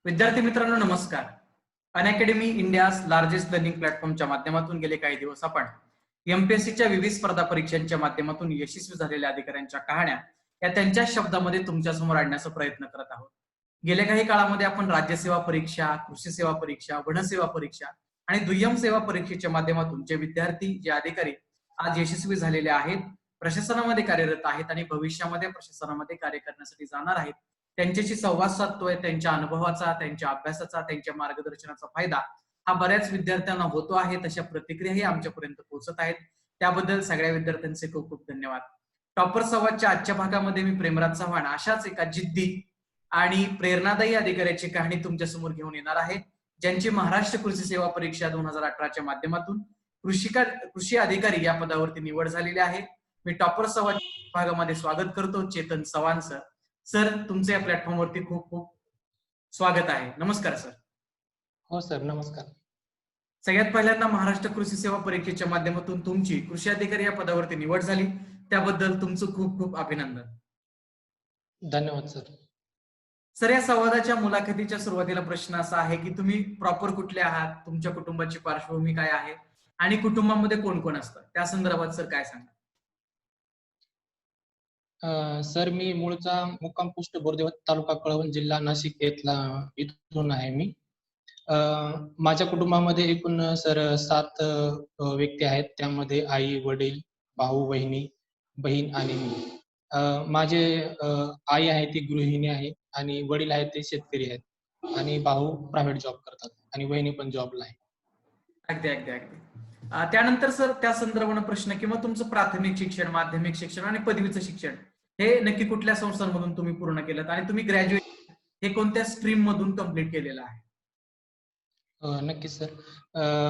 विद्यार्थी मित्रांनो नमस्कार. अनअकॅडमी इंडियाज लार्जेस्ट लर्निंग प्लॅटफॉर्मच्या माध्यमातून गेले काही दिवस आपण एमपीएससीच्या विविध स्पर्धा परीक्षांच्या माध्यमातून यशस्वी झालेल्या अधिकाऱ्यांच्या कहाण्या या त्यांच्या शब्दामध्ये तुमच्या समोर आणण्याचा प्रयत्न करत आहोत. गेल्या काही काळामध्ये आपण राज्यसेवा परीक्षा, कृषी सेवा परीक्षा, वनसेवा परीक्षा आणि दुय्यम सेवा परीक्षेच्या माध्यमातून जे विद्यार्थी, जे अधिकारी आज यशस्वी झालेले आहेत, प्रशासनामध्ये कार्यरत आहेत आणि भविष्यामध्ये प्रशासनामध्ये कार्य करण्यासाठी जाणार आहेत, त्यांच्याशी संवाद साधतोय. त्यांच्या अनुभवाचा, त्यांच्या अभ्यासाचा, त्यांच्या मार्गदर्शनाचा फायदा हा बऱ्याच विद्यार्थ्यांना होतो आहे. तशा प्रतिक्रियाही आमच्यापर्यंत पोहोचत आहेत. त्याबद्दल सगळ्या विद्यार्थ्यांचे खूप खूप धन्यवाद. टॉपर संवादच्या आजच्या भागामध्ये मी प्रेमराज चव्हाण अशाच एका जिद्दी आणि प्रेरणादायी अधिकाऱ्याची कहाणी तुमच्या समोर घेऊन येणार आहे, ज्यांची महाराष्ट्र कृषी सेवा परीक्षा 2018च्या माध्यमातून कृषी अधिकारी या पदावरती निवड झालेली आहे. मी टॉपर संवाद भागामध्ये स्वागत करतो चेतन चव्हाण सर. सर, तुमचे या प्लॅटफॉर्मवरती खूप खूप स्वागत आहे. नमस्कार सर. हो सर, नमस्कार. सगळ्यात पहिल्यांदा महाराष्ट्र कृषी सेवा परीक्षेच्या माध्यमातून तुमची कृषी अधिकारी या पदावरती निवड झाली, त्याबद्दल तुमचं खूप खूप अभिनंदन. धन्यवाद सर. सर, या संवादाच्या मुलाखतीच्या सुरुवातीला प्रश्न असा आहे की तुम्ही प्रॉपर कुठले आहात, तुमच्या कुटुंबाची पार्श्वभूमी काय आहे आणि कुटुंबामध्ये कोण कोण असतं, त्या संदर्भात सर काय सांगा. सर, मी मूळचा मुक्काम पोस्ट बोर्देवत, तालुका कळवण, जिल्हा नाशिक इथून आहे मी. माझ्या कुटुंबामध्ये एकूण सर 7 व्यक्ती आहेत. त्यामध्ये आई, वडील, भाऊ, बहीण आणि मी. माझे आई आहे ती गृहिणी आहे आणि वडील आहेत ते शेतकरी आहेत आणि भाऊ प्रायव्हेट जॉब करतात आणि बहिणी पण जॉबला आहे. अगदी अगदी अगदी. त्यानंतर सर त्या संदर्भाने प्रश्न किंवा तुमचं प्राथमिक शिक्षण, माध्यमिक शिक्षण आणि पदवीचं शिक्षण हे नक्की कुठल्या संस्थांमधून तुम्ही पूर्ण केलं आणि तुम्ही ग्रॅज्युएट हे कोणत्या स्ट्रीम मधून कम्प्लीट केलेलं आहे? नक्कीच सर.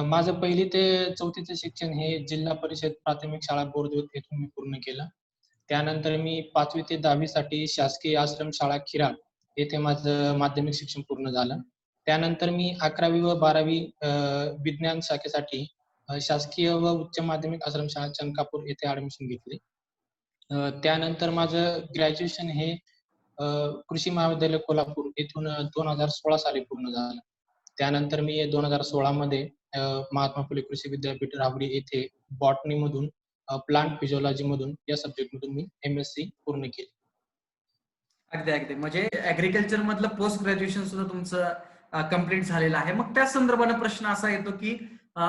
माझं 1ली ते 4थीचं शिक्षण हे जिल्हा परिषद प्राथमिक शाळा बोर्देवत येथून मी पूर्ण केलं. त्यानंतर मी 5वी ते 10वी साठी शासकीय आश्रमशाळा खिराड येथे माझं माध्यमिक शिक्षण पूर्ण झालं. त्यानंतर मी 11वी व 12वी विज्ञान शाखेसाठी शासकीय व उच्च माध्यमिक आश्रमशाळा चंकापूर येथे ऍडमिशन घेतले. त्यानंतर माझं ग्रॅज्युएशन हे कृषी महाविद्यालय कोल्हापूर येथून 2016 साली पूर्ण झालं. त्यानंतर मी 2016 मध्ये महात्मा फुले कृषी विद्यापीठ राहुरी येथे बॉटनी मधून प्लांट फिजिओलॉजी मधून या सब्जेक्ट मधून मी एमएससी पूर्ण केली. अगदी अगदी. म्हणजे ऍग्रिकल्चर मधलं पोस्ट ग्रॅज्युएशन सुद्धा तुमचं कम्प्लीट झालेलं आहे. मग त्या संदर्भाने प्रश्न असा येतो की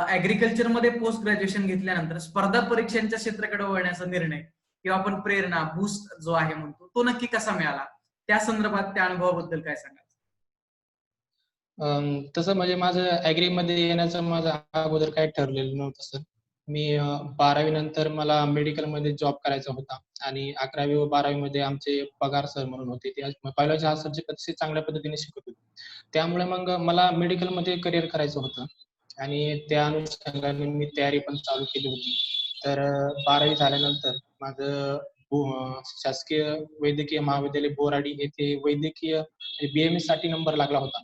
ऍग्रिकल्चर मध्ये पोस्ट ग्रॅज्युएशन घेतल्यानंतर स्पर्धा परीक्षांच्या क्षेत्राकडे वळण्याचा निर्णय किंवा आपण प्रेरणा बूस्ट जो आहे म्हणतो तो नक्की कसा मिळाला, त्या संदर्भात त्या अनुभवाबद्दल काय सांगा. तसं म्हणजे माझं ॲग्रीमध्ये येण्याचं माझं अगोदर काही ठरलेलं नव्हतं सर. मी 12वी नंतर मला मेडिकलमध्ये जॉब करायचा होता आणि 11वी व 12वी मध्ये आमचे पगार सर म्हणून होते. ते बायोलॉजी हा सब्जेक्ट अतिशय चांगल्या पद्धतीने शिकवत होते. त्यामुळे मग मला मेडिकलमध्ये करिअर करायचं होतं आणि त्या अनुषंगाने मी तयारी पण चालू केली होती. तर 12वी झाल्यानंतर माझं शासकीय वैद्यकीय महाविद्यालय बोराडी येथे वैद्यकीय BMS साठी नंबर लागला होता.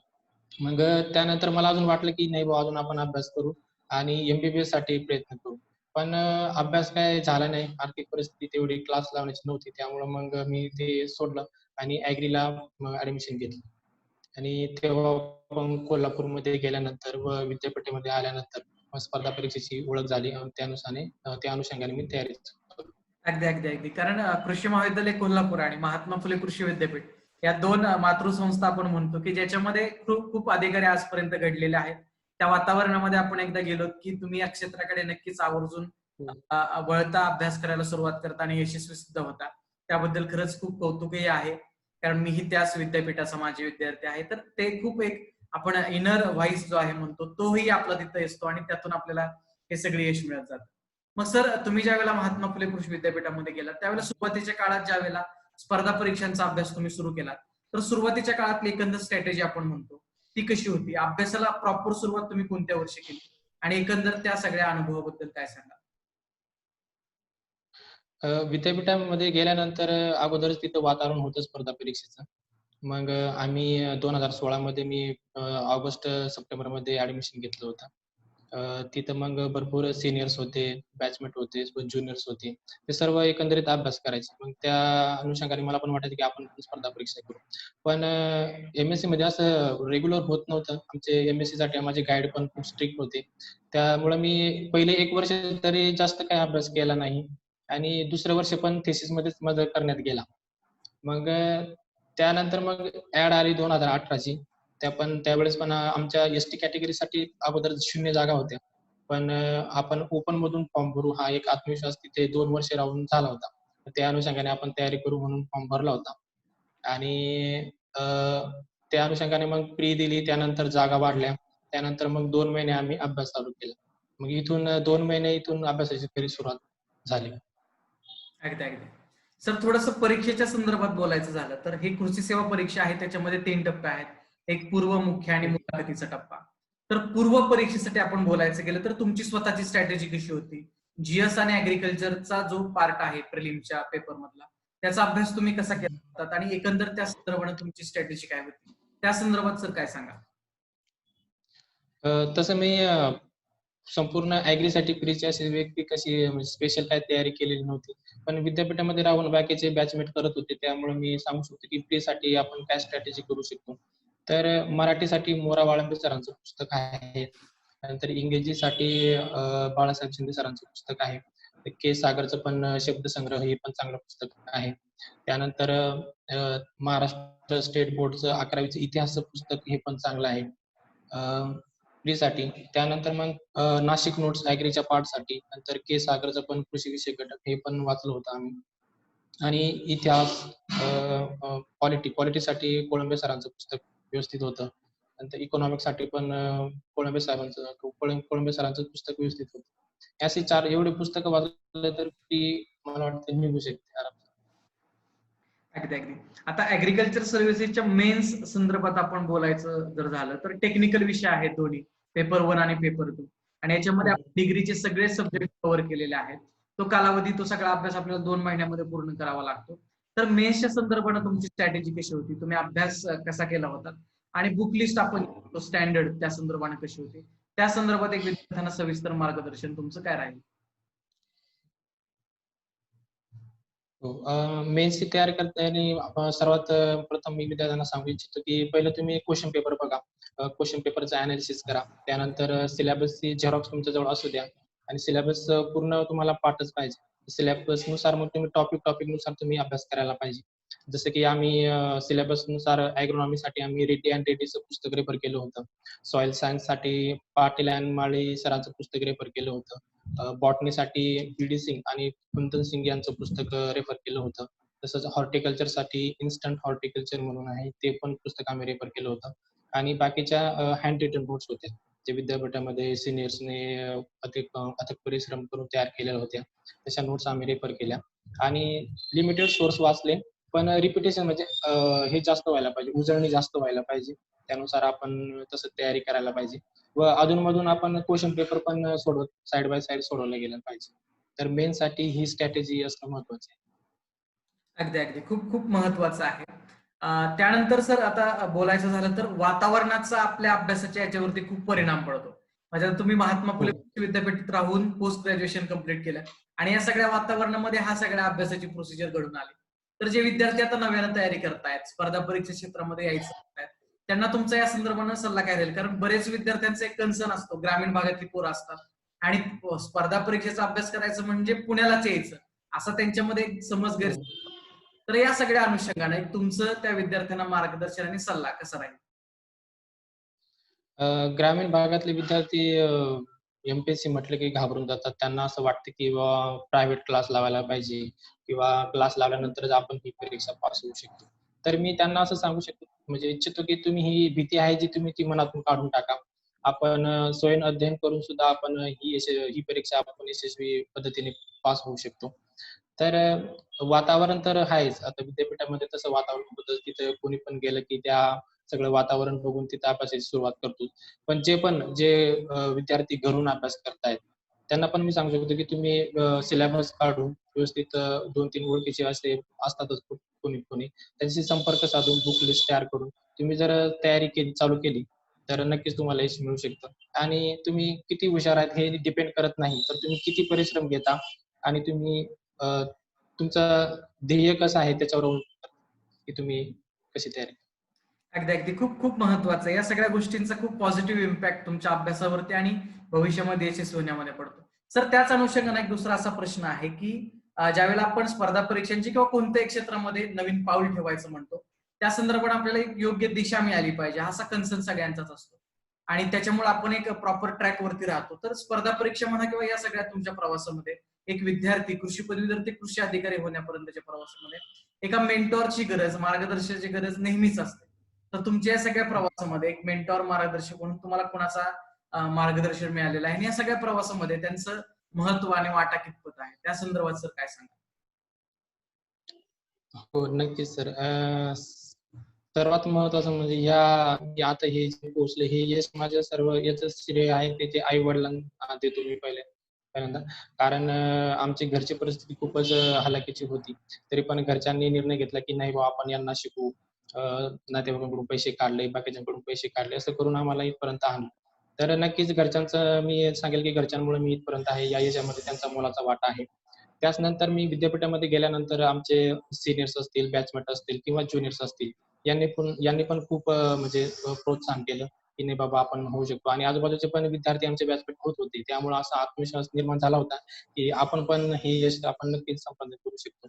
मग त्यानंतर मला अजून वाटलं की नाही बुवा अजून आपण अभ्यास करू आणि MBBS साठी प्रयत्न करू. पण अभ्यास काय झाला नाही. आर्थिक परिस्थिती तेवढी क्लास लावण्याची नव्हती. त्यामुळे मग मी ते सोडलं आणि ॲग्रीला ऍडमिशन घेतलं. आणि तेव्हा पण कोल्हापूरमध्ये गेल्यानंतर व विद्यापीठामध्ये आल्यानंतर स्पर्धा परीक्षेची ओळख झाली आणि त्या अनुषंगाने मी तयारी चालू. अगदी अगदी अगदी. कारण कृषी महाविद्यालय कोल्हापूर आणि महात्मा फुले कृषी विद्यापीठ या 2 मातृसंस्था आपण म्हणतो की ज्याच्यामध्ये खूप खूप अधिकारी आजपर्यंत घडलेले आहेत. त्या वातावरणामध्ये आपण एकदा गेलो की तुम्ही या क्षेत्राकडे नक्कीच आवर्जून वळता अभ्यास करायला सुरुवात करता आणि यशस्वी सुद्धा होता. त्याबद्दल खरंच खूप कौतुकही आहे. कारण मीही त्याच विद्यापीठाचा माझे विद्यार्थी आहे. तर ते खूप एक आपण इनर व्हॉइस जो आहे म्हणतो तोही आपला तिथे असतो आणि त्यातून आपल्याला हे सगळे यश मिळत जातं. मग सर, तुम्ही ज्या वेळेला महात्मा फुले कृषी विद्यापीठामध्ये गेला त्यावेळेला सुरुवातीच्या काळात ज्या वेळेला स्पर्धा परीक्षांचा अभ्यास तुम्ही सुरू केला, तर सुरुवातीच्या काळातली एकंदर स्ट्रॅटेजी आपण म्हणतो ती कशी होती? अभ्यासाला प्रॉपर सुरुवात तुम्ही कोणत्या वर्षी केली आणि एकंदर त्या सगळ्या अनुभवाबद्दल काय सांगा? विद्यापीठामध्ये गेल्यानंतर अगोदरच तिथं वातावरण होतं स्पर्धा परीक्षेचं. मग आम्ही 2016 मध्ये मी ऑगस्ट सप्टेंबरमध्ये ऍडमिशन घेतलं होतं तिथं मग भरपूर सीनियर्स होते, बॅचमेट होते, ज्युनियर्स होते. ते सर्व एकंदरीत अभ्यास करायचे. मग त्या अनुषंगाने मला पण वाटायचं की आपण पण स्पर्धा परीक्षा करू. पण एम-एस-सीमध्ये असं रेग्युलर होत नव्हतं. आमचे एम-एस-सीसाठी माझे गाईड पण खूप स्ट्रिक्ट होते. त्यामुळं मी पहिले 1 वर्ष तरी जास्त काही अभ्यास केला नाही आणि दुसरं वर्ष पण थिसिसमध्येच माझं करण्यात गेला. मग त्यानंतर मग ॲड आली 2018 ची. त्यावेळेस पण आमच्या एस-टी कॅटेगरीसाठी अगोदर 0 जागा होत्या. पण आपण ओपनमधून फॉर्म भरू हा एक आत्मविश्वास तिथे 2 वर्ष राहून झाला होता. तर त्या अनुषंगाने आपण तयारी करू म्हणून फॉर्म भरला होता. आणि अ, त्या अनुषंगाने मग प्री दिली. त्यानंतर जागा वाढल्या. त्यानंतर मग 2 महिने आम्ही अभ्यास चालू केला. मग इथून 2 महिने इथून अभ्यासाची खरी सुरुवात झाली. अगदी अगदी. सर थोडंसं परीक्षेच्या संदर्भात बोलायचं झालं तर ही कृषी सेवा परीक्षा आहे त्याच्यामध्ये 3 टप्पे आहेत. एक पूर्व, मुख्य आणि मुलाखतीचा टप्पा. तर पूर्व परीक्षेसाठी आपण बोलायचं गेलं तर तुमची स्वतःची स्ट्रॅटेजी कशी होती? जीएस आणि ऍग्रिकल्चरचा जो पार्ट आहे प्रिलिमच्या पेपरमधला त्याचा अभ्यास तुम्ही कसा केला होता आणि एकंदर त्या संदर्भाने तुमची स्ट्रॅटेजी काय होती? त्या संदर्भात सर काय सांगाल? तसं मी संपूर्ण ॲग्रीसाठी प्रीची अशी व्यक्ती कशी म्हणजे स्पेशल काही तयारी केलेली नव्हती. पण विद्यापीठामध्ये राहून बाकीचे बॅचमेट करत होते. त्यामुळे मी सांगू शकतो की प्रीसाठी आपण काय स्ट्रॅटेजी करू शकतो. तर मराठीसाठी मोरा वाळंबे सरांचं पुस्तक आहे. त्यानंतर इंग्रजीसाठी बाळासाहेब शिंदे सरांचं पुस्तक आहे. के. सागरचं पण शब्दसंग्रह हे पण चांगलं पुस्तक आहे. त्यानंतर महाराष्ट्र स्टेट बोर्डचं 11वीचं इतिहासचं पुस्तक हे पण चांगलं आहे. प्रीसाठी. त्यानंतर मग नाशिक नोट्स ॲग्रीच्या पार्टसाठी. नंतर के. सागरचं पण कृषी विषयक घटक हे पण वाचलं होतं आम्ही. आणि इतिहास, पॉलिटीसाठी कोळंबे सरांचं पुस्तक व्यवस्थित होतं. नंतर इकॉनॉमिक्ससाठी पण कोळंबे सरांचं पुस्तक व्यवस्थित होतं. अशी 4 एवढी पुस्तकं वाचलं तर ती मला वाटतं निघू शकते आरामात. अगदी अगदी. आता ऍग्रिकल्चर सर्व्हिसेसच्या मेन्स संदर्भात आपण बोलायचं जर झालं तर टेक्निकल विषय आहेत दोन्ही, पेपर 1 आणि पेपर 2. आणि याच्यामध्ये हो. आपण डिग्रीचे सगळे सब्जेक्ट कव्हर केलेले आहेत. तो कालावधी, तो सगळा अभ्यास आपल्याला 2 महिन्यामध्ये पूर्ण करावा लागतो. तर मेन्सच्या संदर्भाने तुमची स्ट्रॅटेजी कशी होती? तुम्ही अभ्यास कसा केला होता? आणि बुक लिस्ट आपण स्टँडर्ड त्या संदर्भाने कशी होती? त्या संदर्भात एक विद्यार्थ्यांना सविस्तर मार्गदर्शन तुमचं काय राहील? हो. मेन्सची तयारी करताना सर्वात प्रथम मी विद्यार्थ्यांना सांगू इच्छितो, की पहिलं तुम्ही क्वेश्चन पेपर बघा. क्वेश्चन पेपरचं एनालिसिस करा. त्यानंतर सिलेबसची झेरॉक्स तुमच्याजवळ असू द्या आणि सिलेबस पूर्ण तुम्हाला पाठच पाहिजे. सिलेबसनुसार मग तुम्ही टॉपिकनुसार तुम्ही अभ्यास करायला पाहिजे. जसं की आम्ही सिलेबसनुसार ॲग्रोनॉमीसाठी आम्ही रेड्डी अँड रेड्डीचं पुस्तक रेफर केलं होतं. सॉइल सायन्ससाठी पाटील अँड माळी सरांचं पुस्तक रेफर केलं होतं. बॉटनीसाठी बी.डी. सिंग आणि कुंदन सिंग यांचं पुस्तक रेफर केलं होतं. तसंच हॉर्टिकल्चरसाठी इन्स्टंट हॉर्टिकल्चर म्हणून आहे, ते पण पुस्तक आम्ही रेफर केलं होतं. आणि बाकीच्या हँड रिटन नोट्स होत्या, जे विद्यापीठामध्ये सिनियर्सने अथक परिश्रम करून तयार केलेल्या होत्या. तशा नोट्स आम्ही रेफर केल्या आणि लिमिटेड सोर्स वाचले. पण रिपिटेशन म्हणजे हे जास्त व्हायला पाहिजे, उजळणी जास्त व्हायला पाहिजे. त्यानुसार आपण तसं तयारी करायला पाहिजे. व अधूनमधून आपण क्वेश्चन पेपर पण साइड बाय साइड सोडवलं गेलं पाहिजे. तर मेनसाठी ही स्ट्रॅटेजी असणं महत्वाचं आहे. अगदी अगदी. खूप खूप महत्वाचं आहे. त्यानंतर सर आता बोलायचं झालं तर वातावरणाचा आपल्या अभ्यासाच्या याच्यावरती खूप परिणाम पडतो. म्हणजे आता तुम्ही महात्मा हो. फुले विद्यापीठात राहून पोस्ट ग्रॅज्युएशन कंप्लीट केलं आणि या सगळ्या वातावरणामध्ये हा सगळ्या अभ्यासाची प्रोसिजर घडून आली. तर जे विद्यार्थी आता नव्यानं तयारी करतायत, स्पर्धा परीक्षा क्षेत्रामध्ये यायचं आहेत, त्यांना तुमचा या संदर्भानं सल्ला काय राहील? कारण बरेच विद्यार्थ्यांचा एक कन्सर्न असतो, ग्रामीण भागातली पोरं असतात आणि स्पर्धा परीक्षेचा अभ्यास करायचं म्हणजे पुण्यालाच यायचं, असा त्यांच्यामध्ये एक समज हो. तर या सगळ्या अनुषंगाने तुमचं त्या विद्यार्थ्यांना मार्गदर्शन आणि सल्ला कसा राहील? ग्रामीण भागातले विद्यार्थी एम-पी-एस-सी म्हटलं की घाबरून जातात. त्यांना असं वाटतं की बाबा प्रायव्हेट क्लास लावायला पाहिजे किंवा क्लास लावल्यानंतरच आपण ही परीक्षा पास होऊ शकतो. तर मी त्यांना असं सांगू शकतो म्हणजे इच्छितो की तुम्ही ही भीती आहे जी तुम्ही ती मनातून काढून टाका. आपण स्वयं अध्ययन करून सुद्धा आपण ही परीक्षा आपण यशस्वी पद्धतीने पास होऊ शकतो. तर वातावरण तर आहेच. आता विद्यापीठामध्ये तसं वातावरण होतं. तिथं कोणी पण गेलं की त्या सगळं वातावरण बघून तिथं अभ्यासाची सुरुवात करतो. पण जे विद्यार्थी घरून अभ्यास करतायत, त्यांना पण मी सांगू शकतो की तुम्ही सिलेबस काढून व्यवस्थित 2-3 ओळखीचे असे असतातच कोणी. त्यांच्याशी संपर्क साधून बुक लिस्ट तयार करून तुम्ही जर तयारी चालू केली, तर नक्कीच तुम्हाला यश मिळू शकतं. आणि तुम्ही किती हुशार आहेत हे डिपेंड करत नाही, तर तुम्ही किती परिश्रम घेता आणि तुम्ही तुमचं ध्येय कसं आहे त्याच्यावर अवलंबून की तुम्ही कशी तयारी. अगदी अगदी खूप खूप महत्वाचं आहे. या सगळ्या गोष्टींचा खूप पॉझिटिव्ह इम्पॅक्ट तुमच्या अभ्यासावरती आणि भविष्यामध्ये यशस्वी होण्यामध्ये पडतो. सर त्याच अनुषंगाने एक दुसरा असा प्रश्न आहे की ज्यावेळेला आपण स्पर्धा परीक्षांची किंवा कोणत्याही क्षेत्रामध्ये नवीन पाऊल ठेवायचं म्हणतो, त्या संदर्भात आपल्याला एक योग्य दिशा मिळाली पाहिजे असा कन्सर्न सगळ्यांचाच असतो आणि त्याच्यामुळे आपण एक प्रॉपर ट्रॅक वरती राहतो. तर स्पर्धा परीक्षा म्हणा किंवा या सगळ्या तुमच्या प्रवासामध्ये एक विद्यार्थी कृषी पदवीधर ते कृषी अधिकारी होण्यापर्यंतच्या प्रवासामध्ये एका मेंटॉरची गरज, मार्गदर्शनाची गरज नेहमीच असते. तर तुमच्या या सगळ्या प्रवासामध्ये एक मेंटॉर मार्गदर्शक म्हणून तुम्हाला कोणाचा मार्गदर्शन मिळालेलं आहे आणि या सगळ्या प्रवासामध्ये त्यांचं महत्व आणि वाटा कितपत आहे त्या संदर्भात सर काय सांगा. हो, नक्कीच सर. सर्वात महत्त्वाचं म्हणजे मी आता हे जे पोहोचले हे यश माझ्या सर्व याचं श्रेय आहे त्याचे आई-वडिलांना देतो मी पहिल्यांदा. कारण आमची घरची परिस्थिती खूपच हलाखीची होती. तरी पण घरच्यांनी निर्णय घेतला, की नाही बुवा आपण यांना शिकवू. अ, नातेवाईकांकडून पैसे काढले, बाकीच्यांकडून पैसे काढले, असं करून आम्हाला इथपर्यंत आणलं. तर नक्कीच घरच्यांचं मी सांगेल, की घरच्यांमुळे मी इथपर्यंत आहे. या यशामध्ये त्यांचा मोलाचा वाटा आहे. त्याच नंतर मी विद्यापीठामध्ये गेल्यानंतर आमचे सीनियर्स असतील, बॅचमेट असतील किंवा ज्युनियर्स असतील, यांनी पण खूप प्रोत्साहन केलं, की नाही बाबा आपण होऊ शकतो आणि आजूबाजूचे पण विद्यार्थी आमचे बॅचमेट होत होते. त्यामुळे असा आत्मविश्वास निर्माण झाला होता, की आपण पण हे यश आपण नक्कीच संपादन करू शकतो.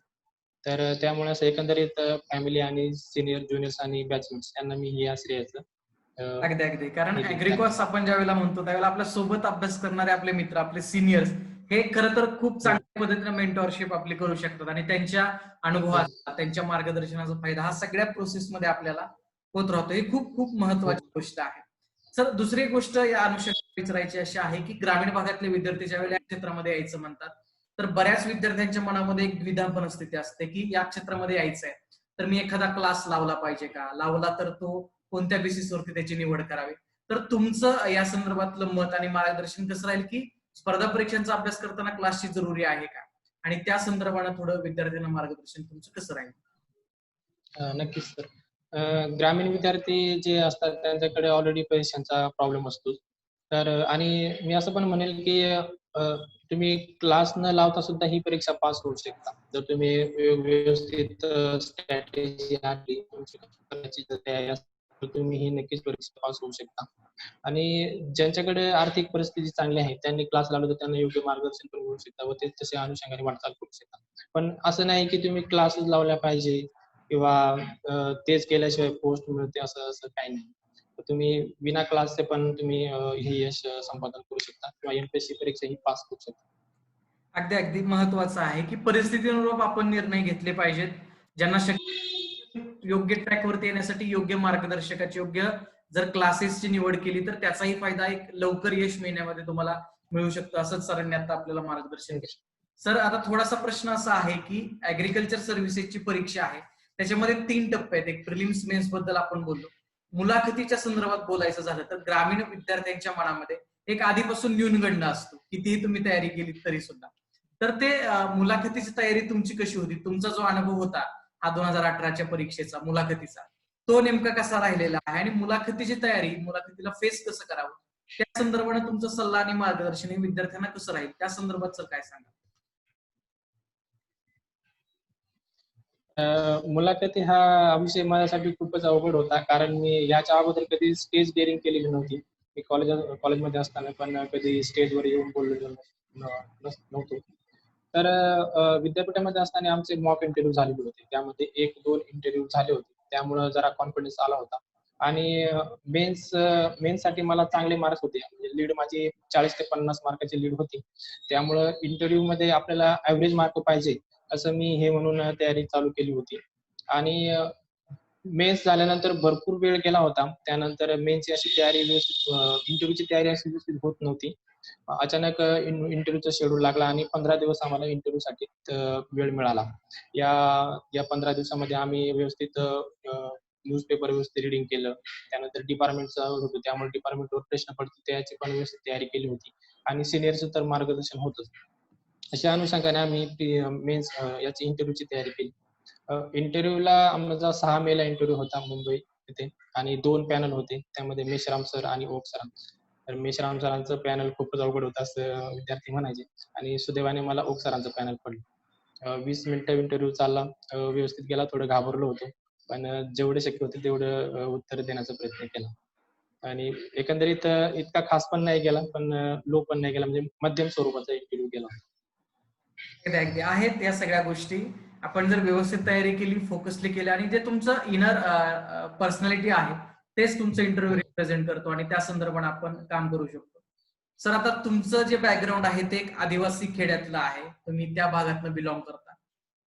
तर त्यामुळे असं एकंदरीत फॅमिली आणि सीनियर, ज्युनियर्स आणि बॅचमेट्स यांना मी या श्रेयाचं अगदी अगदी कारण हे देईल त्यांना. ऍग्रिकॉस आपण ज्यावेळेला म्हणतो त्यावेळेला आपल्या सोबत अभ्यास करणारे आपले मित्र, आपले सिनियर्स हे खरं तर खूप हो, चांगल्या पद्धतीने मेंटॉरशिप आपली करू शकतात आणि त्यांच्या हो, अनुभवाचा, त्यांच्या मार्गदर्शनाचा फायदा हा सगळ्या प्रोसेसमध्ये आपल्याला होत राहतो. ही खूप खूप हो. महत्वाची गोष्ट आहे. सर दुसरी एक गोष्ट या अनुषंगाने विचारायची अशी आहे की ग्रामीण भागातले विद्यार्थी ज्यावेळेला या क्षेत्रामध्ये यायचं म्हणतात, तर बऱ्याच विद्यार्थ्यांच्या मनामध्ये एक द्विधा मनस्थिती असते की या क्षेत्रामध्ये यायचंय तर मी एखादा क्लास लावला पाहिजे का, लावला तर तो कोणत्या बेसिसवरती त्याची निवड करावी. तर तुमचं या संदर्भातलं मत आणि मार्गदर्शन कसं राहील की स्पर्धा परीक्षांचा अभ्यास करताना क्लासची जरुरी आहे का आणि त्या संदर्भाने थोडं विद्यार्थ्यांना मार्गदर्शन तुमचं कसं राहील. नक्कीच सर. ग्रामीण विद्यार्थी जे असतात त्यांच्याकडे ऑलरेडी पैशांचा प्रॉब्लेम असतो. तर आणि मी असं पण म्हणेल की तुम्ही क्लास न लावता सुद्धा ही परीक्षा पास होऊ शकता. जर तुम्ही व्यवस्थित स्ट्रॅटेजी आखली, तुमची करण्याची जर तयारी असेल, तर तुम्ही ही नक्कीच परीक्षा पास होऊ शकता. आणि ज्यांच्याकडे आर्थिक परिस्थिती चांगली आहे, त्यांनी क्लास लावला तर त्यांना योग्य मार्गदर्शन पण मिळू शकतं व ते तशा अनुषंगाने वाटचाल करू शकतात. पण असं नाही की तुम्ही क्लासेस लावल्या पाहिजे किंवा तेच केल्याशिवाय पोस्ट मिळते असं असं काही नाही. तर तुम्ही बिना क्लासचे पण तुम्ही हे यश संपादन करू शकता किंवा एम-पी-एस-सी परीक्षा ही पास करू शकता. अगदी अगदी महत्वाचं आहे की परिस्थितीनुरूप आपण निर्णय घेतले पाहिजेत. ज्यांना शक्य योग्य ट्रॅकवरती येण्यासाठी योग्य मार्गदर्शकाची योग्य जर क्लासेसची निवड केली तर त्याचाही फायदा एक लवकर यश मिळण्यामध्ये तुम्हाला मिळू शकतो असंच सरांनी आता आपल्याला मार्गदर्शन केलं. सर आता थोडासा प्रश्न असा आहे की ऍग्रिकल्चर सर्व्हिसेसची परीक्षा आहे त्याच्यामध्ये 3 टप्पे आहेत. एक प्रिलिम्स मेन्स बद्दल आपण बोललो. मुलाखतीच्या संदर्भात बोलायचं झालं तर ग्रामीण विद्यार्थ्यांच्या मनामध्ये एक आधीपासून न्यूनगंड असतो कितीही तुम्ही तयारी केली तरी सुद्धा. तर ते मुलाखतीची तयारी तुमची कशी होती? तुमचा जो अनुभव होता हा 2018च्या परीक्षेचा मुलाखतीचा तो नेमका कसा राहिलेला आहे आणि मुलाखतीची तयारी, मुलाखतीला फेस कसं करावं त्या संदर्भाने तुमचा सल्ला आणि मार्गदर्शन हे विद्यार्थ्यांना कसं राहील त्या संदर्भात सर काय सांगा. मुलाखती हा विषय माझ्यासाठी खूपच अवघड होता. कारण मी याच्या अगोदर कधी स्टेज डेअरिंग केलेली नव्हती. मी कॉलेजमध्ये असताना पण कधी स्टेजवर येऊन बोललेलो नव्हतो. तर विद्यापीठामध्ये असताना आमचे मॉक इंटरव्ह्यू झालेले होते. त्यामध्ये 1-2 इंटरव्ह्यू झाले होते. त्यामुळं जरा कॉन्फिडन्स आला होता. आणि मेन्ससाठी मला चांगले मार्क्स होते. म्हणजे लीड माझी 40 ते 50 मार्काची लीड होती. त्यामुळं इंटरव्ह्यूमध्ये आपल्याला एव्हरेज मार्क पाहिजे, असं मी हे म्हणून तयारी चालू केली होती. आणि मेन्स झाल्यानंतर भरपूर वेळ गेला होता. त्यानंतर मेन्सची अशी तयारी व्यवस्थित इंटरव्ह्यूची तयारी अशी व्यवस्थित होत नव्हती. अचानक इंटरव्ह्यूचा शेड्यूल लागला आणि 15 दिवस आम्हाला इंटरव्ह्यूसाठी वेळ मिळाला. या या 15 दिवसामध्ये आम्ही व्यवस्थित न्यूजपेपर व्यवस्थित रीडिंग केलं. त्यानंतर डिपार्टमेंटचं होतं त्यामुळे डिपार्टमेंटवर प्रश्न पडतील त्याची पण व्यवस्थित तयारी केली होती आणि सीनियरचं तर मार्गदर्शन होतंच. अशा अनुषंगाने आम्ही याची इंटरव्ह्यूची तयारी केली. इंटरव्ह्यूला आमचा 6 मेला इंटरव्ह्यू होता मुंबई. तिथे आणि 2 पॅनल होते. त्यामध्ये मेश्राम सर आणि ओक सर. तर मेश्राम सरांचं पॅनल खूपच अवघड होतं असं विद्यार्थी म्हणायचे आणि सुदैवाने मला ओक सरांचं पॅनल पडलं. 20 मिनिटं इंटरव्ह्यू चालला. व्यवस्थित गेला. थोडं घाबरलो होतो. पण जेवढे शक्य होते तेवढं उत्तर देण्याचा प्रयत्न केला. आणि एकंदरीत इतका खास पण नाही गेला, पण लो पण नाही गेला म्हणजे मध्यम स्वरूपाचा इंटरव्ह्यू गेला. अगदी अगदी आहेत या सगळ्या गोष्टी. आपण जर व्यवस्थित तयारी केली, फोकसली केलं आणि जे तुमचं इनर पर्सनॅलिटी आहे, तेच तुमचं इंटरव्ह्यू हो. रिप्रेझेंट करतो आणि त्या संदर्भाने आपण काम करू शकतो. सर, आता तुमचं जे बॅकग्राऊंड आहे ते एक आदिवासी खेड्यातलं आहे. तुम्ही त्या भागातनं बिलॉंग करता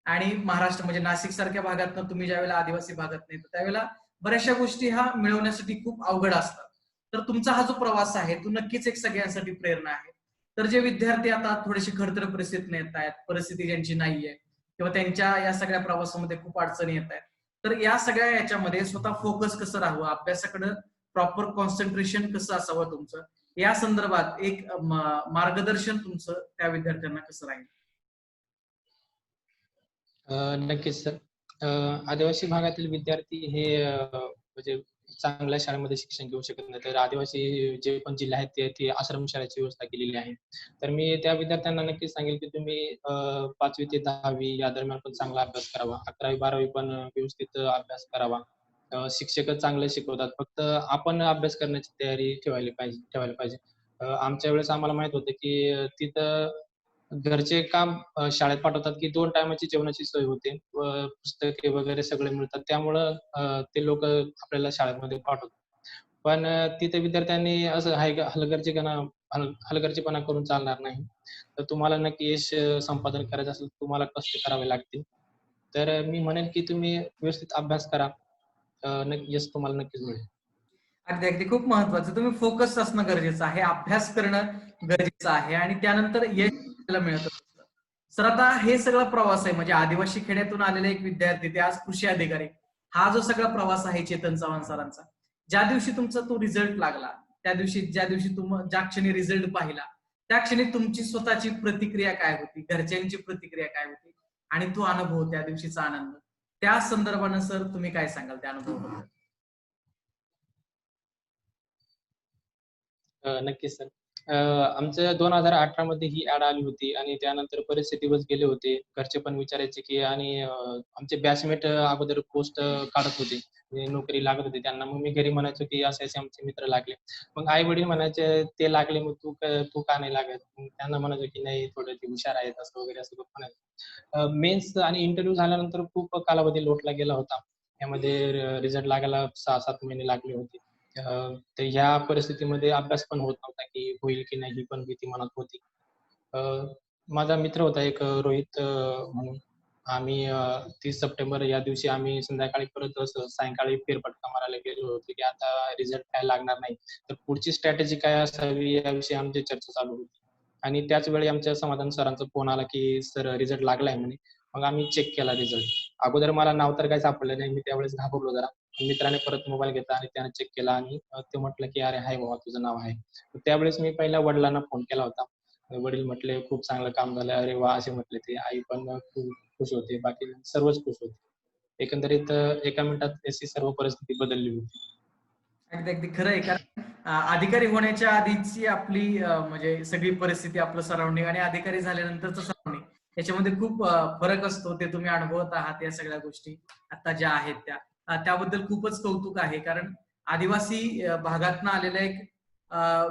आणि महाराष्ट्र म्हणजे नाशिक सारख्या भागातनं तुम्ही ज्यावेळेला आदिवासी भागात येता त्यावेळेला बऱ्याचशा गोष्टी हा मिळवण्यासाठी खूप अवघड असतात. तर तुमचा हा जो प्रवास आहे तो नक्कीच एक सगळ्यांसाठी प्रेरणा आहे. तर जे विद्यार्थी आता थोडेसे खडतर परिस्थितीत येत आहेत, परिस्थिती ज्यांची नाहीये किंवा त्यांच्या या सगळ्या प्रवासामध्ये खूप अडचणी येत आहेत, तर या सगळ्या याच्यामध्ये स्वतः फोकस कसं राहावं, अभ्यासाकडे प्रॉपर कॉन्सन्ट्रेशन कसं असावं तुमचं, या संदर्भात एक मार्गदर्शन तुमचं त्या विद्यार्थ्यांना कसं राहील? नक्कीच सर. आदिवासी भागातील विद्यार्थी हे म्हणजे चांगल्या शाळेमध्ये शिक्षण घेऊ शकत नाही. तर आदिवासी जे पण जिल्हे आहेत ते आश्रमशाळेची व्यवस्था केलेली आहे. तर मी त्या विद्यार्थ्यांना नक्कीच सांगेल की तुम्ही 5वी ते 10वी या दरम्यान पण चांगला अभ्यास करावा. 11वी-12वी पण व्यवस्थित अभ्यास करावा. शिक्षकच चांगले शिकवतात. फक्त आपण अभ्यास करण्याची तयारी ठेवायला पाहिजे. आमच्या वेळेस आम्हाला माहीत होतं की तिथं घरचे काम शाळेत पाठवतात, की 2 टाईमाची जेवणाची सोय होते व पुस्तके वगैरे सगळे मिळतात. त्यामुळं ते लोकं आपल्याला शाळेमध्ये पाठवतात. पण तिथे विद्यार्थ्यांनी असं हलगर्जीपणा करून चालणार नाही. तर तुम्हाला नक्की यश संपादन करायचं असेल, तर तुम्हाला कष्ट करावे लागतील. तर मी म्हणेन, की तुम्ही व्यवस्थित अभ्यास करा. यश तुम्हाला नक्कीच मिळेल. अगदी अगदी खूप महत्वाचं. तुम्ही फोकस असणं गरजेचं आहे, अभ्यास करणं गरजेचं आहे आणि त्यानंतर यश आपल्याला मिळत असतं. सर, आता हे सगळा प्रवास आहे म्हणजे आदिवासी खेड्यातून आलेले एक विद्यार्थी ते आज कृषी अधिकारी, हा जो सगळा प्रवास आहे चेतन चव्हाण सरांचा, ज्या दिवशी तुमचा तो रिझल्ट लागला, त्या दिवशी ज्या दिवशी ज्या क्षणी रिझल्ट पाहिला, त्या क्षणी तुमची स्वतःची प्रतिक्रिया काय होती, घरच्यांची प्रतिक्रिया काय होती आणि तो अनुभव, त्या दिवशीचा आनंद, त्या संदर्भानं सर तुम्ही काय सांगाल त्या अनुभवाबद्दल? नक्कीच सर. आमचं 2018 मध्ये ही ॲड आली होती आणि त्यानंतर बरेचसे दिवस गेले होते. घरचे पण विचारायचे, की आणि आमचे बॅचमेट अगोदर पोस्ट काढत होते. म्हणजे नोकरी लागत होती त्यांना. मग मी घरी म्हणायचो, की असे-असे आमचे मित्र लागले. मग आई-वडील म्हणायचे, "ते लागले, मग तू का नाही लागत?" मग त्यांना म्हणायचो, की "नाही, थोडे ते हुशार आहेत," असं वगैरे असं म्हणायचो. मेन्स आणि इंटरव्ह्यू झाल्यानंतर खूप कालावधी लोटला गेला होता. त्यामध्ये रिझल्ट लागायला 6-7 महिने लागले होते. अ, तर ह्या परिस्थितीमध्ये अभ्यास पण होत नव्हता, की होईल की नाही ही पण भीती मनात होती. अ, माझा मित्र होता एक रोहित म्हणून. आम्ही 30 सप्टेंबर या दिवशी आम्ही संध्याकाळी परत असं सायंकाळी फेरफटका मारायला गेलो होतो, की आता रिझल्ट काय लागणार नाही. तर पुढची स्ट्रॅटेजी काय असावी याविषयी आमची चर्चा चालू होती. आणि त्याच वेळी आमच्या समाधान सरांचा फोन आला, की "सर रिझल्ट लागलाय" म्हणे. मग आम्ही चेक केला रिझल्ट. अगोदर मला नाव तर काही सापडलं नाही. मी त्यावेळेस घाबरलो जरा. मित्राने परत मोबाईल घेतला आणि त्याने चेक केला आणि ते म्हटलं, की "अरे हाय बाबा तुझं नाव आहे." तर त्यावेळेस मी पहिल्या वडिलांना फोन केला होता. वडील म्हटले, "खूप चांगलं काम झालं." अरे वाह! असे म्हटले ते. आई पण खूप खुश होते. बाकी सर्वच खुश होते. एकंदरीत एका मिनिटात अशी सर्व परिस्थिती बदलली होती. अगदी अगदी खरं आहे. कारण अधिकारी होण्याच्या आधीची आपली म्हणजे सगळी परिस्थिती, आपलं सराउंडिंग आणि अधिकारी झाल्यानंतरचं सराउंडिंग याच्यामध्ये खूप फरक असतो. ते तुम्ही अनुभवत आहात या सगळ्या गोष्टी आता ज्या आहेत त्या. त्याबद्दल खूपच कौतुक आहे. कारण आदिवासी भागातनं आलेला एक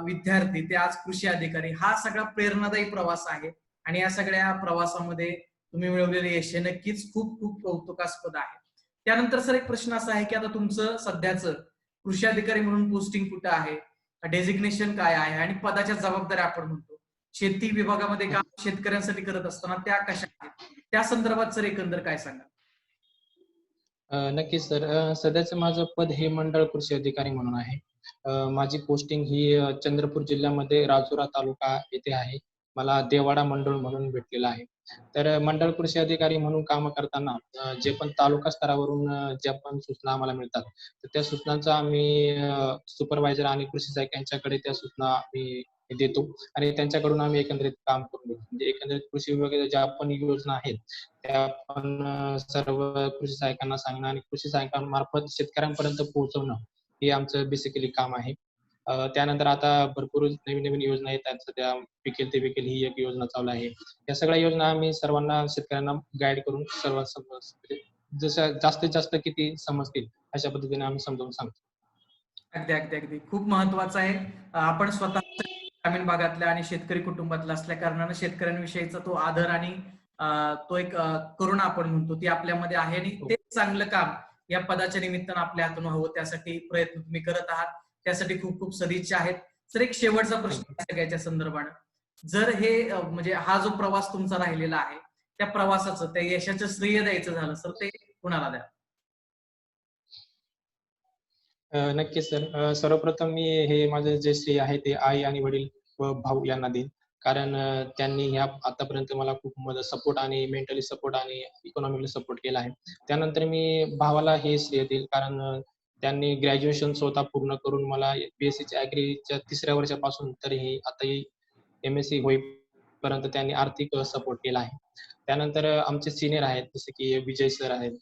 विद्यार्थी ते आज कृषी अधिकारी, हा सगळा प्रेरणादायी प्रवास आहे आणि या सगळ्या प्रवासामध्ये तुम्ही मिळवलेले यश हे नक्कीच खूप खूप कौतुकास्पद आहे. त्यानंतर सर एक प्रश्न असा आहे, की आता तुमचं सध्याचं कृषी अधिकारी म्हणून पोस्टिंग कुठे आहे, डेझिग्नेशन काय आहे आणि पदाच्या जबाबदाऱ्या आपण म्हणतो, शेती विभागामध्ये काम शेतकऱ्यांसाठी करत असताना त्या कशा आहेत, त्या संदर्भात सर एकंदर काय सांगा? नक्कीच सर. सध्याचं माझं पद हे मंडळ कृषी अधिकारी म्हणून आहे. माझी पोस्टिंग ही चंद्रपूर जिल्ह्यामध्ये राजुरा तालुका येथे आहे. मला देवाडा मंडळ म्हणून भेटलेला आहे. तर मंडळ कृषी अधिकारी म्हणून कामं करताना जे पण तालुका स्तरावरून ज्या पण सूचना आम्हाला मिळतात, तर त्या सूचनांचा आम्ही सुपरवायझर आणि कृषी सहाय्यक यांच्याकडे त्या सूचना आम्ही देतो आणि त्यांच्याकडून आम्ही एकंदरीत काम करून घेतो. म्हणजे एकंदरीत कृषी विभागाच्या ज्या पण योजना आहेत, त्या आपण सर्व कृषी सहाय्यकांना सांगणं आणि कृषी सहाय्यकांमार्फत शेतकऱ्यांपर्यंत पोहोचवणं, हे आमचं बेसिकली काम आहे. त्यानंतर आता भरपूर नवीन-नवीन योजना येत आहेत. सध्या पिकेल ते विकेल ही एक योजना चालू आहे. या सगळ्या योजना आम्ही सर्वांना शेतकऱ्यांना गाईड करून म्हणजे जसं जास्तीत जास्त किती समजतील अशा पद्धतीने आम्ही समजावून सांगतो. अगदी अगदी अगदी खूप महत्वाचं आहे. आपण स्वतः ग्रामीण भागातल्या आणि शेतकरी कुटुंबातला असल्या कारणानं शेतकऱ्यांविषयीचा तो आदर आणि तो एक करुणा आपण म्हणतो ती आपल्यामध्ये आहे आणि हो. ते चांगलं काम या पदाच्या निमित्तानं आपल्या हातून हवं त्यासाठी प्रयत्न तुम्ही करत आहात. त्यासाठी खूप खूप सदिच्छा आहेत. सर एक शेवटचा प्रश्न आहे सगळ्याच्या संदर्भानं. जर हे म्हणजे हा जो प्रवास तुमचा राहिलेला आहे त्या प्रवासाचं त्या यशाचं श्रेय द्यायचं झालं सर ते कुणाला द्या? नक्कीच सर. सर्वप्रथम मी हे माझं जे श्रेय आहे ते आई आणि वडील व भाऊ यांना देईन. कारण त्यांनी ह्या आतापर्यंत मला खूप मदत सपोर्ट आणि मेंटली सपोर्ट आणि इकॉनॉमिकली सपोर्ट केला आहे. त्यानंतर मी भावाला हे श्रेय देईल कारण त्यांनी ग्रॅज्युएशन स्वतः पूर्ण करून मला बी-एस-सीच्या ॲग्रीच्या 3ऱ्या वर्षापासून तर हे आताही एम-एस-सी होईपर्यंत त्यांनी आर्थिक सपोर्ट केला आहे. त्यानंतर आमचे सीनियर आहेत जसे की विजय सर आहेत.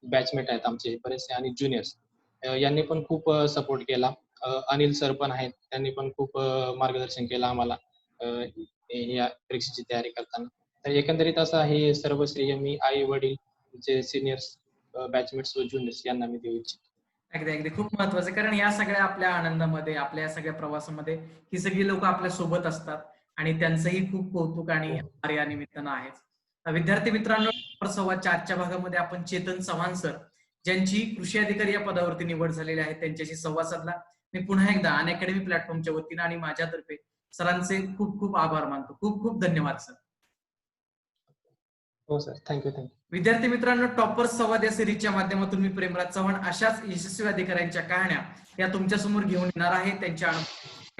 बॅचमेट आहेत आमचे बरेचसे आणि ज्युनियर्स यांनी पण खूप सपोर्ट केला. अनिल सर पण आहेत. त्यांनी पण खूप मार्गदर्शन केलं आम्हाला या परीक्षेची तयारी करताना. तर एकंदरीत असं हे सर्व श्रेय मी आई-वडील, जे सीनियर्स, बॅचमेट्स व ज्युनियर्स यांना मी देऊ इच्छितो. अगदी अगदी खूप महत्वाचं आहे. कारण या सगळ्या आपल्या आनंदामध्ये आपल्या या सगळ्या प्रवासामध्ये ही सगळी लोक आपल्या सोबत असतात आणि त्यांचंही खूप कौतुक आणि हो. आभार या निमित्तानं आहेच. विद्यार्थी मित्रांनो, संवादच्या आजच्या भागामध्ये आपण चेतन चव्हाण सर ज्यांची कृषी अधिकारी या पदावरती निवड झालेली आहे त्यांच्याशी संवाद साधला. मी पुन्हा एकदा अनअकॅडमी प्लॅटफॉर्मच्या वतीनं आणि माझ्यातर्फे सरांचे खूप खूप आभार मानतो. खूप खूप धन्यवाद सर. हो सर. Thank you. विद्यार्थी मित्रांनो, टॉपर संवाद या सिरीजच्या माध्यमातून मी प्रेमराज चव्हाण अशाच यशस्वी अधिकाऱ्यांच्या कहाण्या या तुमच्या समोर घेऊन येणार आहे. त्यांच्या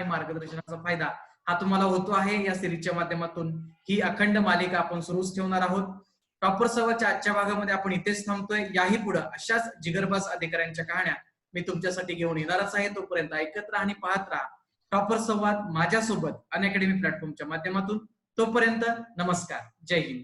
मार्गदर्शनाचा फायदा हा तुम्हाला होतो आहे. या सिरीजच्या माध्यमातून ही अखंड मालिका आपण सुरूच ठेवणार आहोत. टॉपर संवादच्या आजच्या भागामध्ये आपण इथेच थांबतोय. याही पुढे अशाच जिगरबाज अधिकाऱ्यांच्या कहाण्या मी तुमच्यासाठी घेऊन येणारच आहे. तोपर्यंत ऐकत राहा आणि पाहत राहा टॉपर संवाद माझ्यासोबत अनअकॅडमी प्लॅटफॉर्मच्या माध्यमातून. तोपर्यंत नमस्कार. जय हिंद.